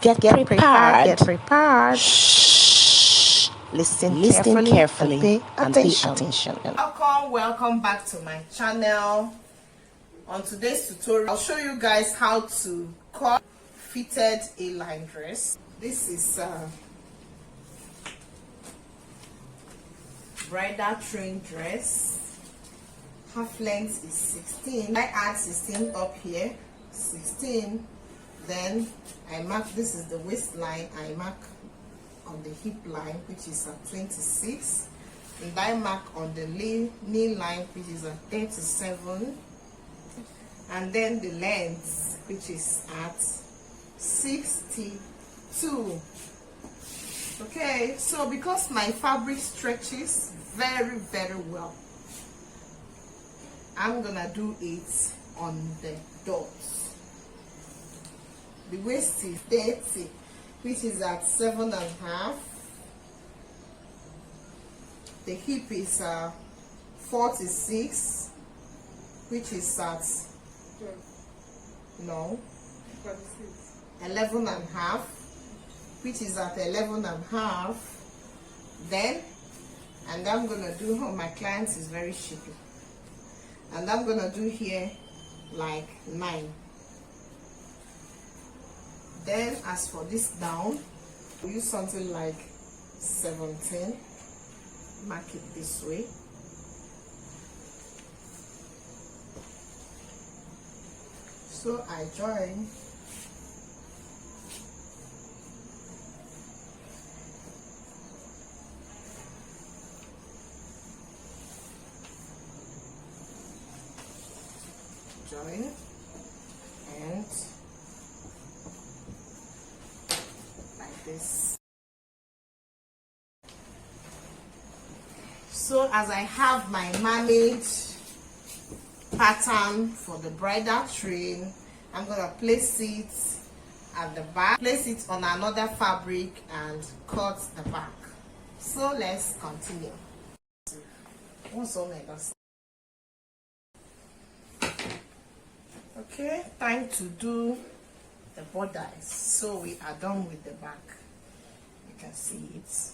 Get prepared. Get prepared. Shh. Listen carefully and pay attention. Welcome back to my channel. On today's tutorial, I'll show you guys how to cut fitted A-line dress. This is bridal train dress. Half length is 16. I add 16 up here, 16. Then I mark, this is the waistline, I mark on the hip line, which is at 26, and I mark on the knee line, which is at 37, and then the length, which is at 62. Okay, so because my fabric stretches very well, I'm gonna do it on the dots. The waist is 30, which is at 7.5. The hip is 46, which is at 11.5, which is at 11.5. Then, and I'm gonna do, my clients is very cheapy, and I'm gonna do here like 9. Then as for this down, we use something like 17. Mark it this way. So I join. And this. So as I have my mermaid pattern for the bridal train, I'm gonna place it at the back, place it on another fabric and cut the back. So let's continue. Okay, time to do the bodice. So we are done with the back. You can see it.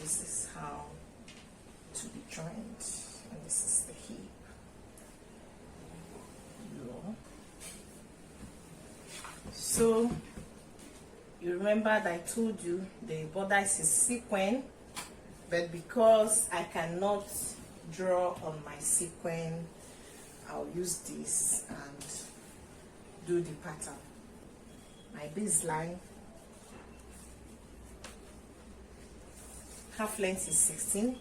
This is how to be joined, and this is the hip. So you remember that I told you the bodice is sequin, but because I cannot draw on my sequin, I'll use this and do the pattern. My baseline, half length is 16.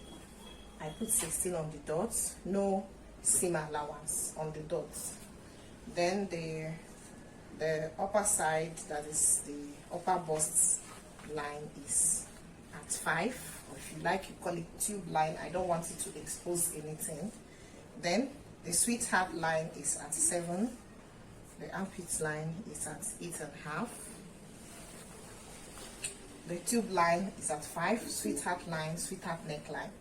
I put 16 on the dots, no seam allowance on the dots. Then the upper side, that is the upper bust line, is at 5, or if you like, you call it tube line. I don't want it to expose anything. Then the sweetheart line is at 7. The armpit line is at 8.5. The tube line is at 5. Sweetheart line, sweetheart neckline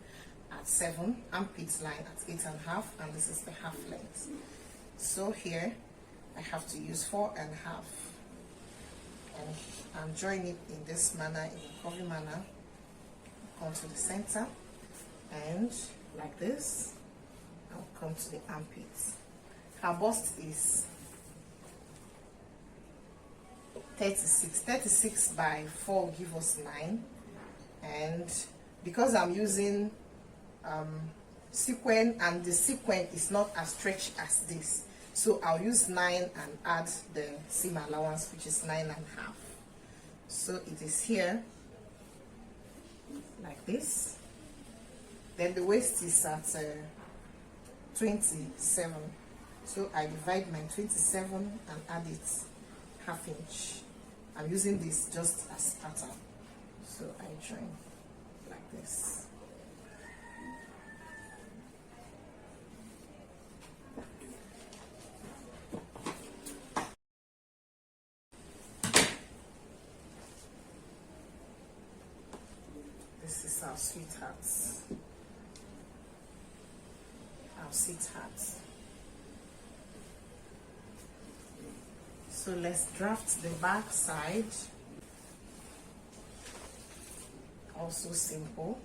at 7. Armpit line at 8.5. And this is the half length. So here I have to use 4.5. And I'm joining it in this manner, in a curvy manner. Come to the center, and like this, I'll come to the armpits. Her bust is 36. 36 by 4 will give us 9. And because I'm using sequin, and the sequin is not as stretched as this, so I'll use 9 and add the seam allowance, which is 9.5. So it is here like this. Then the waist is at 27. So I divide my 27 and add it ½ inch. I'm using this just as pattern. So I join like this. This is our sweethearts. Our sweethearts. So let's draft the back side. Also simple.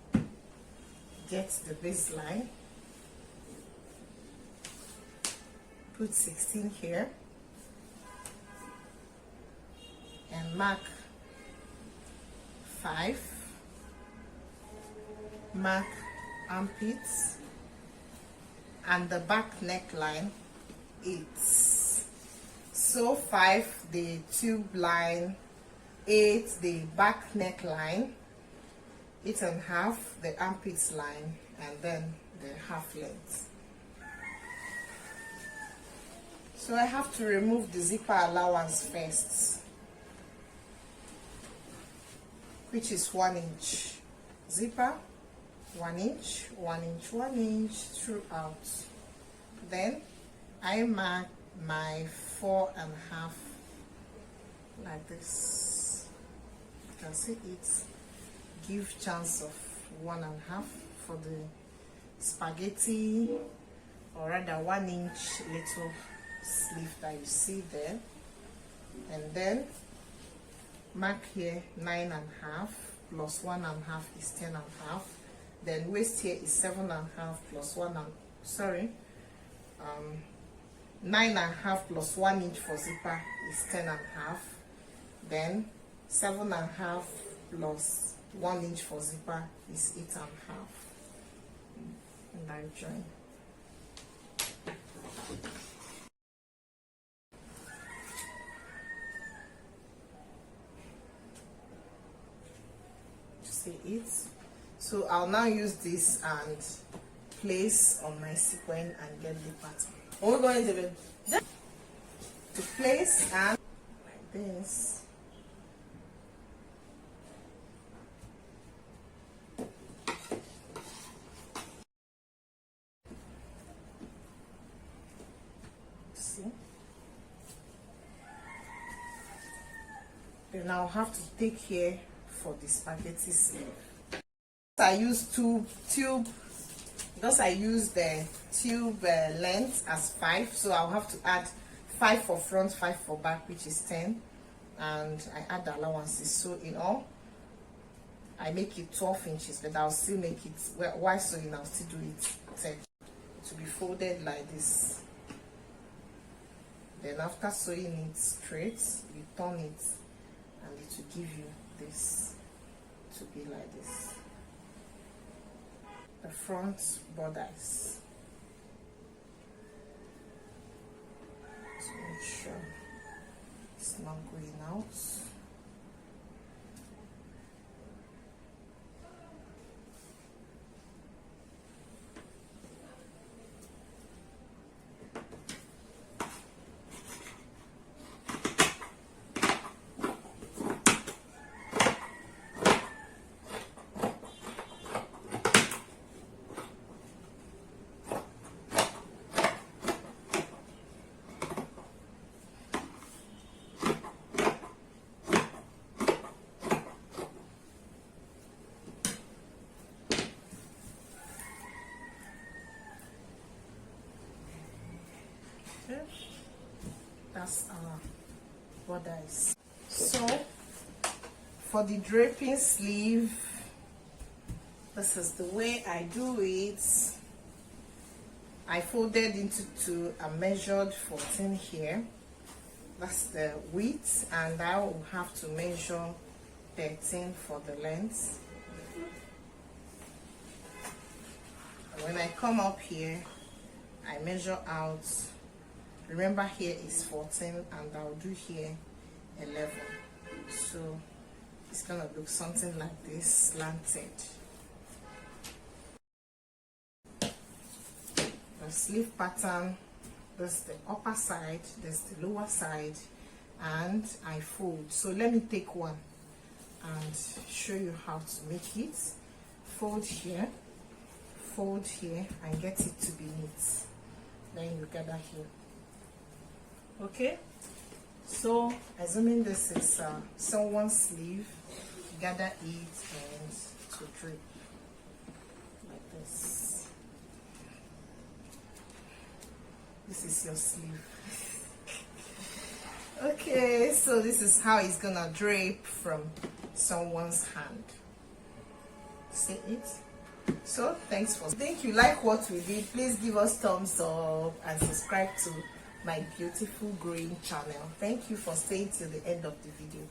Get the baseline. Put 16 here. And mark 5. Mark armpits. And the back neckline 8. So 5 the tube line, 8 the back neckline, 8.5 the armpits line, and then the half length. So I have to remove the zipper allowance first, which is 1 inch. Zipper 1 inch, 1 inch, 1 inch throughout. Then I mark my 4.5 like this. You can see it. Give chance of 1.5 for the spaghetti, or rather 1 inch little sleeve that you see there. And then mark here 9.5 plus 1.5 is 10.5. Then waist here is 7.5 plus 9.5 plus 1 inch for zipper is 10.5. Then 7.5 plus 1 inch for zipper is 8.5. And I join. See it. So I'll now use this and place on my sequin and get the pattern. We're going to place and like this. See? Then I'll have to take here for the spaghetti sleeve. I use tube because I use the tube length as 5, so I'll have to add 5 for front, 5 for back, which is 10, and I add the allowances. So in all, I make it 12 inches, but I'll still make it, while sewing, I'll still do it 10 to be folded like this. Then after sewing it straight, you turn it and it will give you this to be like this. The front bodice. So make sure it's not going out. That's our bodice. So for the draping sleeve, this is the way I do it. I folded into 2 and measured 14 here. That's the width, and I will have to measure 13 for the length. When I come up here, I measure out. Remember, here is 14 and I'll do here 11. So it's gonna look something like this, slanted. The sleeve pattern, there's the upper side, there's the lower side, and I fold. So let me take one and show you how to make it. Fold here, and get it to be neat. Then you gather here. Okay, so assuming this is someone's sleeve, gather it and to drape like this. This is your sleeve. Okay, so this is how it's gonna drape from someone's hand. See it? So thanks for, think you like what we did. Please give us thumbs up and subscribe to my beautiful growing channel. Thank you for staying till the end of the video.